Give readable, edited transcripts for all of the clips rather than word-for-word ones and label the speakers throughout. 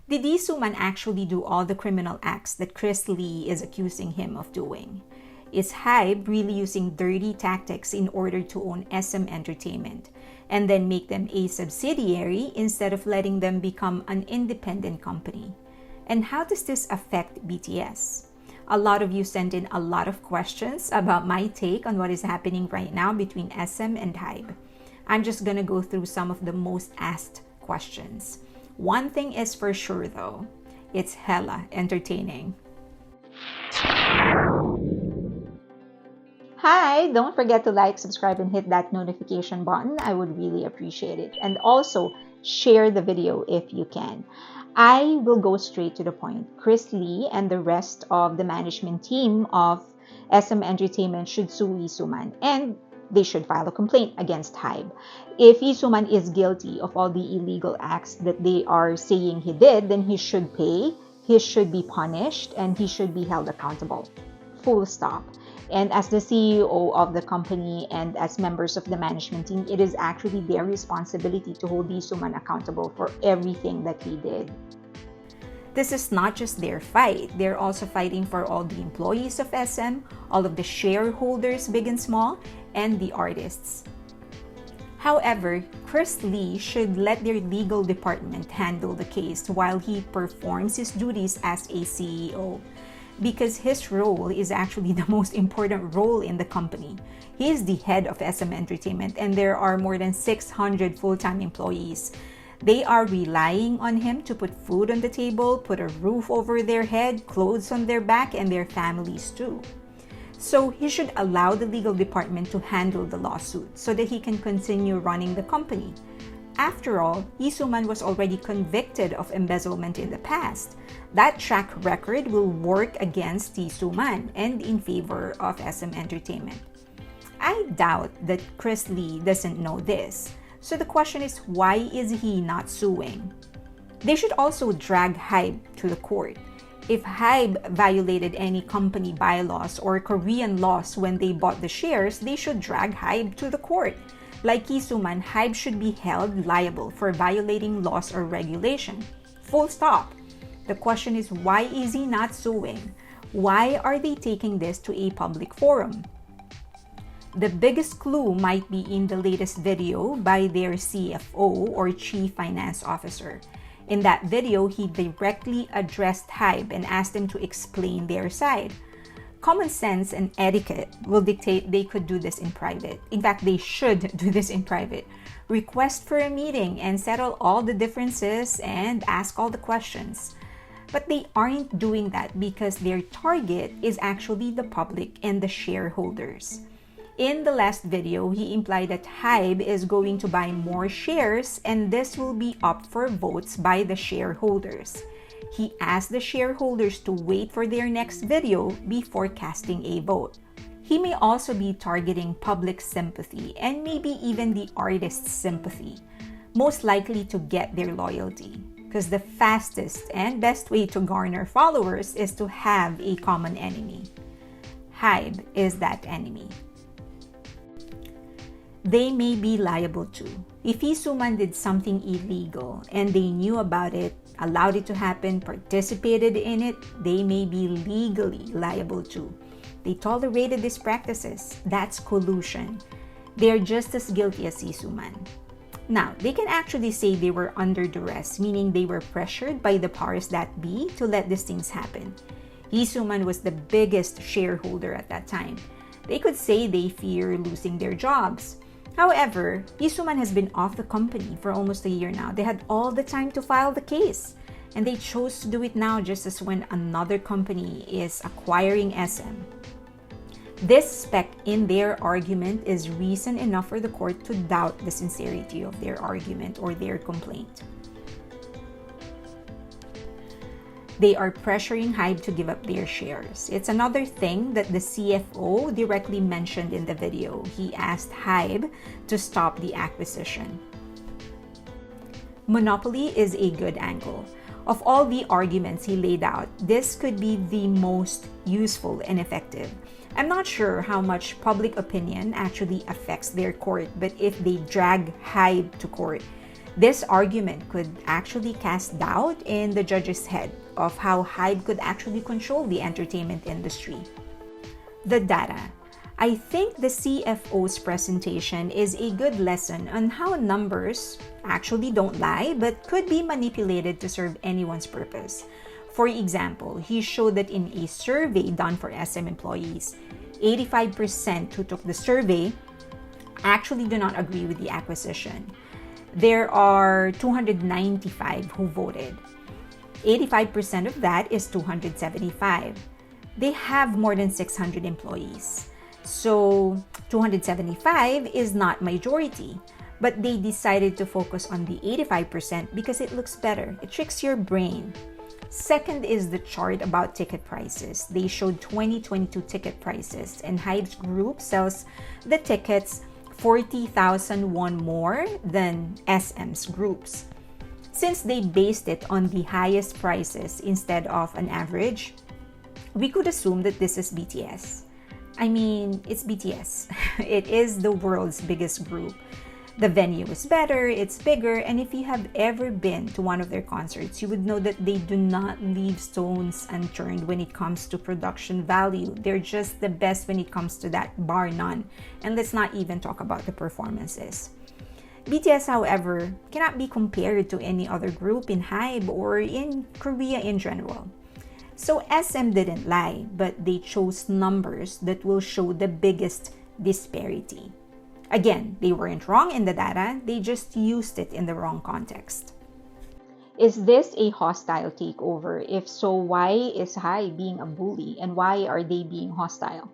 Speaker 1: Did Lee Sooman actually do all the criminal acts that Chris Lee is accusing him of doing? Is HYBE really using dirty tactics in order to own SM Entertainment and then make them a subsidiary instead of letting them become an independent company? And how does this affect BTS? A lot of you sent in a lot of questions about my take on what is happening right now between SM and HYBE. I'm just gonna go through some of the most asked questions. One thing is for sure though, it's hella entertaining. Hi! Don't forget to like, subscribe, and hit that notification button. I would really appreciate it. And also, share the video if you can. I will go straight to the point. Chris Lee and the rest of the management team of SM Entertainment should sue Lee Sooman, and they should file a complaint against HYBE. If Lee Sooman is guilty of all the illegal acts that they are saying he did, then he should pay, he should be punished, and he should be held accountable. Full stop. And as the CEO of the company and as members of the management team, it is actually their responsibility to hold Lee Sooman accountable for everything that he did. This is not just their fight. They're also fighting for all the employees of SM, all of the shareholders, big and small, and the artists. However, Chris Lee should let their legal department handle the case while he performs his duties as a CEO, because his role is actually the most important role in the company. He is the head of SM Entertainment, and there are more than 600 full-time employees. They are relying on him to put food on the table, put a roof over their head, clothes on their back, and their families too. So he should allow the legal department to handle the lawsuit so that he can continue running the company. After all, Lee Sooman was already convicted of embezzlement in the past. That track record will work against Lee Sooman and in favor of SM Entertainment. I doubt that Chris Lee doesn't know this. So the question is, why is he not suing? They should also drag HYBE to the court. If HYBE violated any company bylaws or Korean laws when they bought the shares, they should drag HYBE to the court. Like Lee Sooman, HYBE should be held liable for violating laws or regulation. Full stop. The question is, why is he not suing? Why are they taking this to a public forum? The biggest clue might be in the latest video by their CFO or Chief Finance Officer. In that video, he directly addressed HYBE and asked them to explain their side. Common sense and etiquette will dictate they could do this in private. In fact, they should do this in private. Request for a meeting and settle all the differences and ask all the questions. But they aren't doing that because their target is actually the public and the shareholders. In the last video, he implied that HYBE is going to buy more shares and this will be up for votes by the shareholders. He asked the shareholders to wait for their next video before casting a vote. He may also be targeting public sympathy and maybe even the artist's sympathy, most likely to get their loyalty. Because the fastest and best way to garner followers is to have a common enemy. HYBE is that enemy. They may be liable too. If Lee Sooman did something illegal and they knew about it, allowed it to happen, participated in it, they may be legally liable too. They tolerated these practices. That's collusion. They're just as guilty as Lee Sooman. Now, they can actually say they were under duress, meaning they were pressured by the powers that be to let these things happen. Lee Sooman was the biggest shareholder at that time. They could say they fear losing their jobs. However, Lee Sooman has been off the company for almost a year now. They had all the time to file the case, and they chose to do it now just as when another company is acquiring SM. This spec in their argument is reason enough for the court to doubt the sincerity of their argument or their complaint. They are pressuring HYBE to give up their shares. It's another thing that the CFO directly mentioned in the video. He asked HYBE to stop the acquisition. Monopoly is a good angle. Of all the arguments he laid out, this could be the most useful and effective. I'm not sure how much public opinion actually affects their court, but if they drag HYBE to court, This argument could actually cast doubt in the judge's head of how HYBE could actually control the entertainment industry. The data. I think the CFO's presentation is a good lesson on how numbers actually don't lie but could be manipulated to serve anyone's purpose. For example, he showed that in a survey done for SM employees, 85% who took the survey actually do not agree with the acquisition. There are 295 who voted. 85% of that is 275. They have more than 600 employees. So 275 is not majority, but they decided to focus on the 85% because it looks better. It tricks your brain. Second is the chart about ticket prices. They showed 2022 ticket prices, and HYBE's group sells the tickets 40,000 won more than SM's groups. Since they based it on the highest prices instead of an average, we could assume that this is BTS. I mean, it's BTS. It is the world's biggest group. The venue is better, it's bigger, and if you have ever been to one of their concerts, you would know that they do not leave stones unturned when it comes to production value. They're just the best when it comes to that, bar none. And let's not even talk about the performances. BTS, however, cannot be compared to any other group in HYBE or in Korea in general. So SM didn't lie, but they chose numbers that will show the biggest disparity. Again, they weren't wrong in the data, they just used it in the wrong context. Is this a hostile takeover? If so, why is HYBE being a bully and why are they being hostile?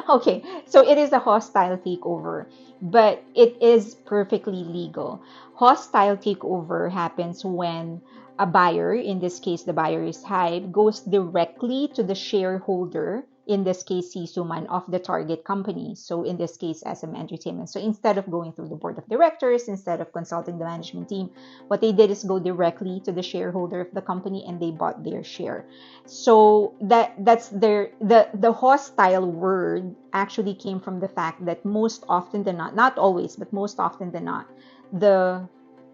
Speaker 1: Okay, so it is a hostile takeover, but it is perfectly legal. Hostile takeover happens when a buyer, in this case the buyer is HYBE, goes directly to the shareholder, in this case Lee Sooman, of the target company. So in this case SM Entertainment. So instead of going through the board of directors, instead of consulting the management team, what they did is go directly to the shareholder of the company and they bought their share. So that's the hostile word actually came from the fact that most often than not always, but most often than not,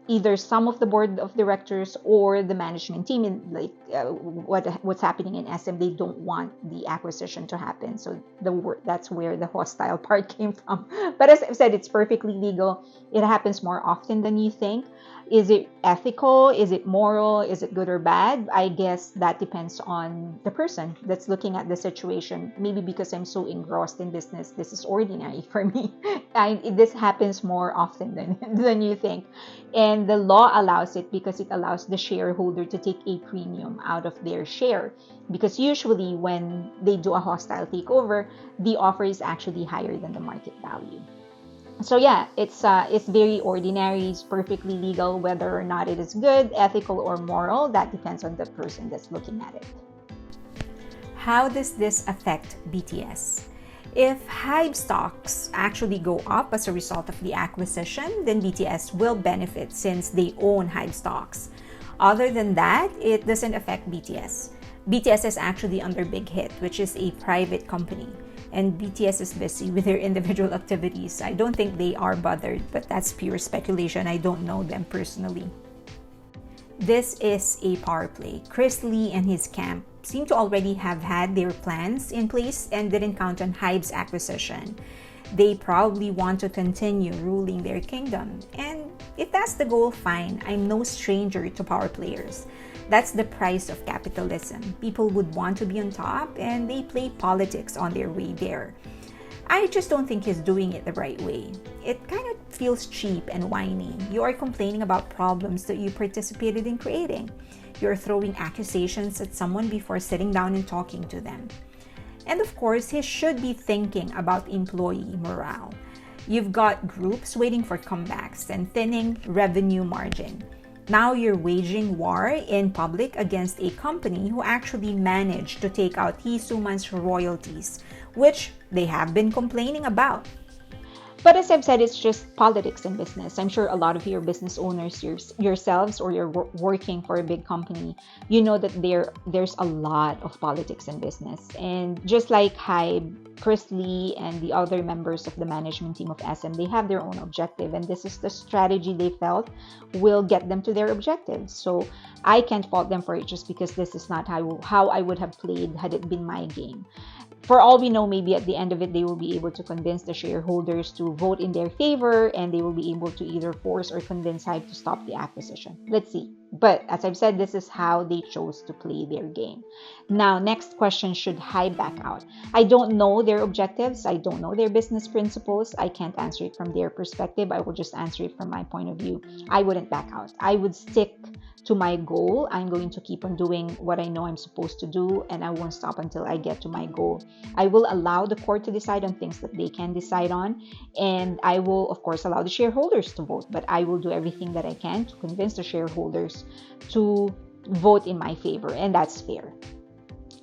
Speaker 1: either some of the board of directors or the management team, in what's happening in SM, they don't want the acquisition to happen. So that's where the hostile part came from. But as I've said, it's perfectly legal. It happens more often than you think. Is it ethical? Is it moral? Is it good or bad? I guess that depends on the person that's looking at the situation. Maybe because I'm so engrossed in business, this is ordinary for me. This happens more often than you think. And the law allows it because it allows the shareholder to take a premium out of their share. Because usually when they do a hostile takeover, the offer is actually higher than the market value. So yeah, it's very ordinary, it's perfectly legal. Whether or not it is good, ethical, or moral, that depends on the person that's looking at it. How does this affect BTS? If HYBE stocks actually go up as a result of the acquisition, then BTS will benefit since they own HYBE stocks. Other than that, it doesn't affect BTS. BTS is actually under Big Hit, which is a private company. And BTS is busy with their individual activities. I don't think they are bothered, but that's pure speculation. I don't know them personally. This is a power play. Chris Lee and his camp seem to already have had their plans in place and didn't count on HYBE's acquisition. They probably want to continue ruling their kingdom. And if that's the goal, fine. I'm no stranger to power players. That's the price of capitalism. People would want to be on top and they play politics on their way there. I just don't think he's doing it the right way. It kind of feels cheap and whiny. You are complaining about problems that you participated in creating. You're throwing accusations at someone before sitting down and talking to them. And of course, he should be thinking about employee morale. You've got groups waiting for comebacks and thinning revenue margin. Now you're waging war in public against a company who actually managed to take out Lee Sooman's royalties, which they have been complaining about. But as I've said, it's just politics in business. I'm sure a lot of you are business owners yourselves, or you're working for a big company. You know that there's a lot of politics in business. And just like HYBE, Chris Lee, and the other members of the management team of SM, they have their own objective. And this is the strategy they felt will get them to their objectives. So I can't fault them for it, just because this is not how I would have played had it been my game. For all we know, maybe at the end of it, they will be able to convince the shareholders to vote in their favor, and they will be able to either force or convince HYBE to stop the acquisition. Let's see. But as I've said, this is how they chose to play their game. Now, next question, should HYBE back out? I don't know their objectives. I don't know their business principles. I can't answer it from their perspective. I will just answer it from my point of view. I wouldn't back out. I would stick to my goal. I'm going to keep on doing what I know I'm supposed to do, and I won't stop until I get to my goal. I will allow the court to decide on things that they can decide on, and I will, of course, allow the shareholders to vote, but I will do everything that I can to convince the shareholders to vote in my favor, and that's fair.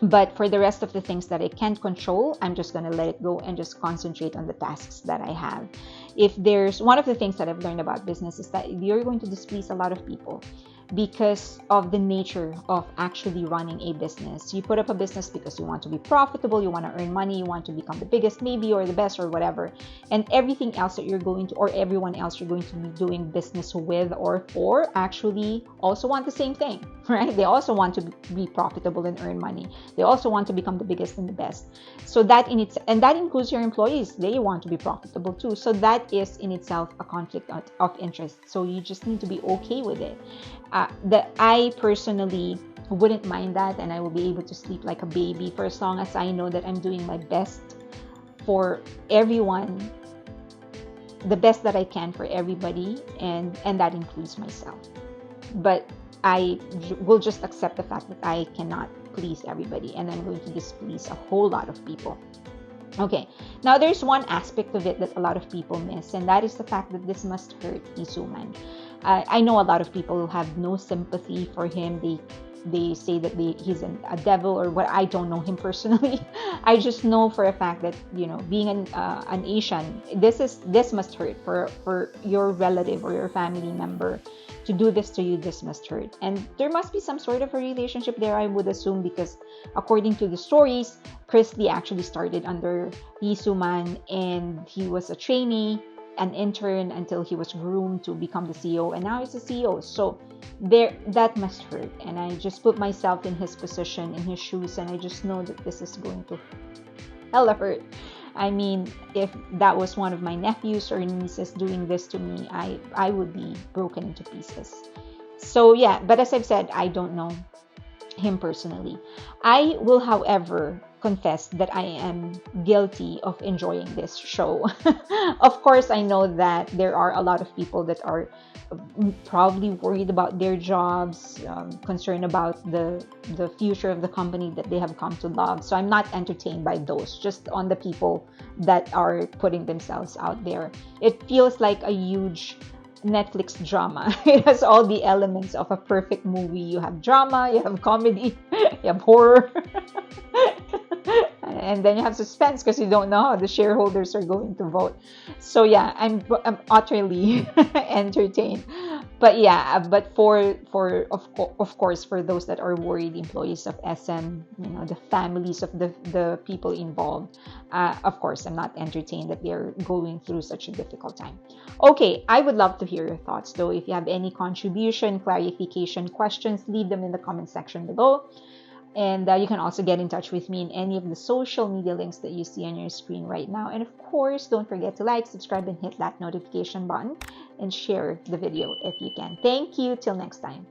Speaker 1: But for the rest of the things that I can't control, I'm just going to let it go and just concentrate on the tasks that I have. If there's one of the things that I've learned about business is that you're going to displease a lot of people, because of the nature of actually running a business. You put up a business because you want to be profitable, you want to earn money, you want to become the biggest maybe, or the best, or whatever. And everything else that you're going to, or everyone else you're going to be doing business with or for, actually also want the same thing, right? They also want to be profitable and earn money. They also want to become the biggest and the best. So that and that includes your employees. They want to be profitable too. So that is in itself a conflict of interest. So you just need to be okay with it. I personally wouldn't mind that, and I will be able to sleep like a baby for as long as I know that I'm doing my best for everyone, the best that I can for everybody, and that includes myself. But I will just accept the fact that I cannot please everybody, and I'm going to displease a whole lot of people. Okay, now there's one aspect of it that a lot of people miss, and that is the fact that this must hurt Lee Sooman. I know a lot of people have no sympathy for him. They say that he's a devil or what. I don't know him personally. I just know for a fact that, you know, being an Asian, this must hurt for your relative or your family member to do this to you. This must hurt, and there must be some sort of a relationship there, I would assume, because according to the stories, Chris Lee actually started under Lee Sooman, and he was a trainee, an intern, until he was groomed to become the CEO, and now he's the CEO. So that must hurt, and I just put myself in his position, in his shoes, and I just know that this is going to hella hurt. I mean, if that was one of my nephews or nieces doing this to me, I would be broken into pieces. So yeah, but as I've said, I don't know him personally. I will, however, confess that I am guilty of enjoying this show. Of course, I know that there are a lot of people that are probably worried about their jobs, concerned about the future of the company that they have come to love. So I'm not entertained by those, just on the people that are putting themselves out there. It feels like a huge Netflix drama. It has all the elements of a perfect movie. You have drama, you have comedy, you have horror, and then you have suspense because you don't know how the shareholders are going to vote. So yeah, I'm utterly entertained. But yeah, but of course, for those that are worried employees of SM, you know, the families of the people involved, of course, I'm not entertained that they're going through such a difficult time. Okay, I would love to hear your thoughts though. If you have any contribution, clarification, questions, leave them in the comment section below. And you can also get in touch with me in any of the social media links that you see on your screen right now. And of course, don't forget to like, subscribe, and hit that notification button, and share the video if you can. Thank you. Till next time.